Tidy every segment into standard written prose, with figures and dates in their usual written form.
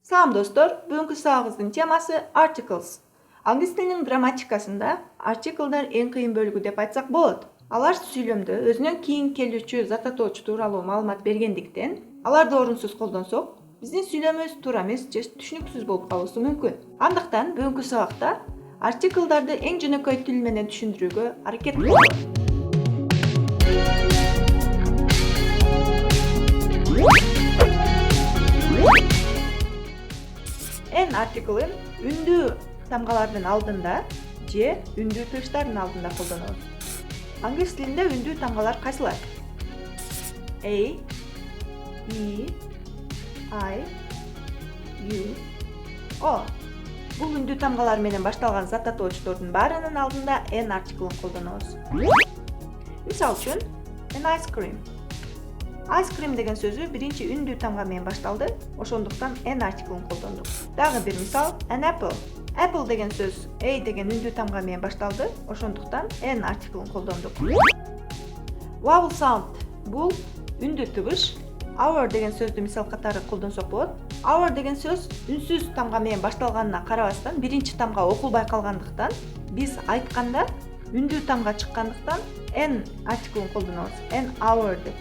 Салам достор, бүгүнкү сабагыбыздын темасы articles. Англис тилинин грамматикасында article'дар эң кыйын бөлүгү деп айтсак болот. Алар сүйлөмдө өзүнөн кийин келүүчү зататоочу тууралуу маалымат бергендиктен, аларды орунсуз колдонсок, биздин сүйлөмүбүз туура эмес же түшүнүксүз болуп калуусу мүмкүн. Андыктан бүгүнкү сабакта article'дарды эң жөнөкөй тил менен түшүндүрүүгө аракет кылалы. En article'ын үндүү тамгалардын алдында же үндүү тыгычтардын алдында колдонобуз. Англис тилинде үндүү тамгалар кайсылар? A, E, I, U, O. Бул үндүү тамгалар менен башталган зататоочтордун баарынын алдында en article'ын колдонобуз. Мисал үчүн, an ice cream. Ice cream деген сөзү биринчи үндүү тамга менен башталды, ошондуктан en article'ын колдондук. Дагы бир мисал, an apple. Apple деген сөз a деген үндүү тамга менен башталды, ошондуктан en article'ын колдондук. Vowel sound. Бул үндүү тыгыш. Our деген сөздү мисал катары колдонсок болот. Our деген сөз үнсүз тамга менен башталганына карабастан, биринчи тамга окулбай калгандыктан, биз айтканда үндүү тамга чыккандыктан en article'ын колдонобуз. An hour деп.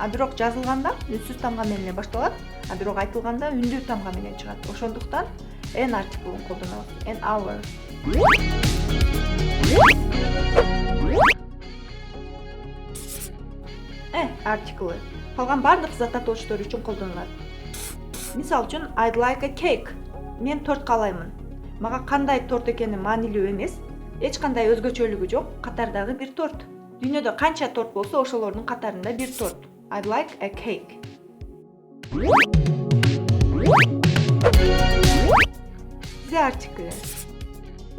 А бирок жазылганда үнсүз тамга менен башталат, а бирок айтылганда үндүү тамга менен чыгат. Ошондуктан en article'ын колдонобуз. An hour. Article. Калган бардык зататоочтор үчүн колдонулат. Мисал үчүн, I'd like a cake. Мен торт каалаймын. Мага кандай торт экени маанилүү эмес, эч кандай өзгөчөлүгү жок, катардагы бир торт. Дүйнөдө канча торт болсо, ошолордун катарында бир торт. I'd like a cake. The article.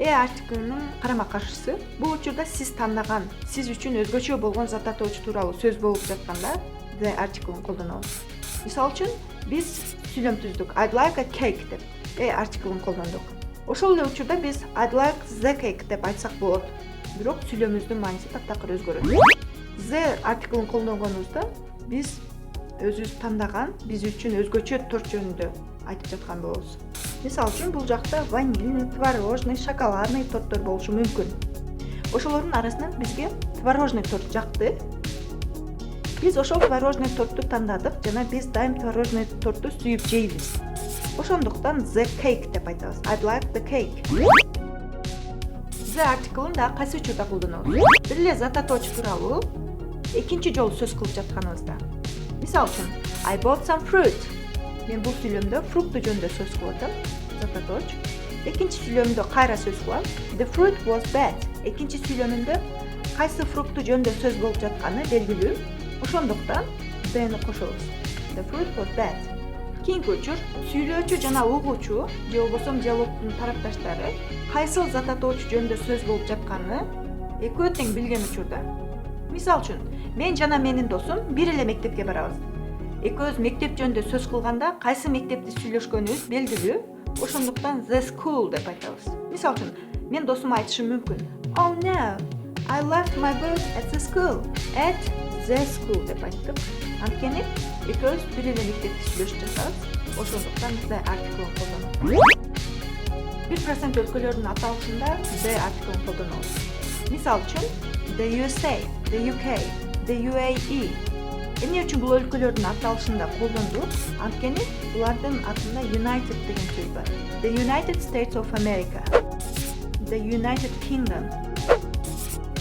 Article'нын карама-каршысы. Бул учурда сиз тандаган, сиз үчүн өзгөчө болгон зататоочу тууралуу сөз болуп жатканда the article'ын колдонобуз. Мисал үчүн, биз сүйлөм түздүк. I'd like a cake деп article'ын колдондук. Ошол эле учурда биз I'd like the cake деп айтсак болот. Бирок сүйлөмүбүздүн мааниси таптакыр өзгөрөт. The article'ын колдонгонубузда биз өзүбүз тандаган, биз үчүн өзгөчө торт жөнүндө айтып жаткан болобуз. Мисал үчүн, бул жакта ванильный, творожный, шоколадный торттор болушу мүмкүн. Ошолордун арасынан бизге творожный торт жакты. Биз ошол творожный тортту тандадык жана биз дайым творожный тортту сүйүп жейбиз. Ошондуктан the cake деп айтабыз. I'd like the cake. The article'ын да кайсы учурда колдонобуз? Бир эле зататоочу тууралуу экинчи жолу сөз кылып жатканыбызда. Мисал үчүн, I bought some fruit. Мен бул сүйлөмдө фрукту жөнүндө сөз кылып атам, зататооч. Экинчи сүйлөмдө кайра сөз кылам. The fruit was bad. Экинчи сүйлөмүндө кайсы фрукту жөнүндө сөз болуп жатканы белгилүү. Ошондуктан the-ны кошобуз. The fruit was bad. Кийинки учур, сүйлөөчү жана угуучу же болбосо диалогдун тарапташтары кайсыл зататоочу жөнүндө сөз болуп жатканын экөө тең билген учурда. Мисал үчүн, мен жана менин досум бир эле мектепке барабыз. Экөөбүз мектеп жөнүндө сөз кылганда кайсы мектепти сүйлөшкөнүбүз белгилүү. Ошондуктан the school деп айтабыз. Мисал үчүн, мен досума айтышым мүмкүн. Oh no, I left my book at the school. At the school деп айттык. Анткени экөөбүз бир эле мектепти сүйлөшүп жатабыз. Ошондуктан the article'ын колдонобуз. 1% өлкөлөрдүн аталышында the article'ын колдонобуз. Мисал үчүн, the USA, the UK, the UAE. Эмне үчүн бул өлкөлөрдүн аталышында колдондук? Анткени булардын атында United деген сөз бар. The United States of America, the United Kingdom,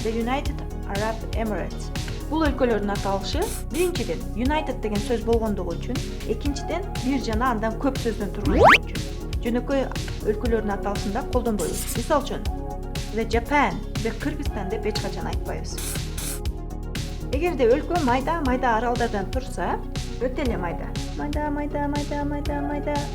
the United Arab Emirates. Бул өлкөлөрдүн аталышы биринчиден United деген сөз болгондугу үчүн, экинчиден бир жана андан көп сөздөн тургандыгы үчүн жөнөкөй өлкөлөрдүн аталышында колдонбойбуз. Мисал үчүн, the Japan, the Кыргызстан деп эч качан айтпайбыз. Эгерде өлкө майда аралдардан турса, өтө эле майда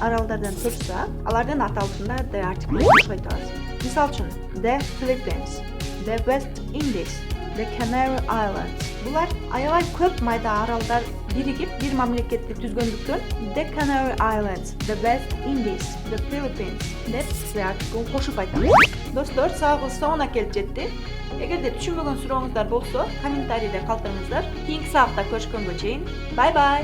аралдардан турса, алардын аталышында the article'ын кошуп айтабыз. Мисал үчүн, the Philippines, the West Indies, the Canary Islands. Булар аябай көп майда аралдар биригип бир мамлекетти түзгөндүктөн the Canary Islands, the West Indies, the Philippines деп the article'ын кошуп айтабыз. Достор, сабагыбыз соңуна келип жетти. Эгерде түшүнбөгөн сурооңуздар болсо, комментарийде калтырыңыздар. Кийинки сабакта көрүшкөнгө чейин, бай бай.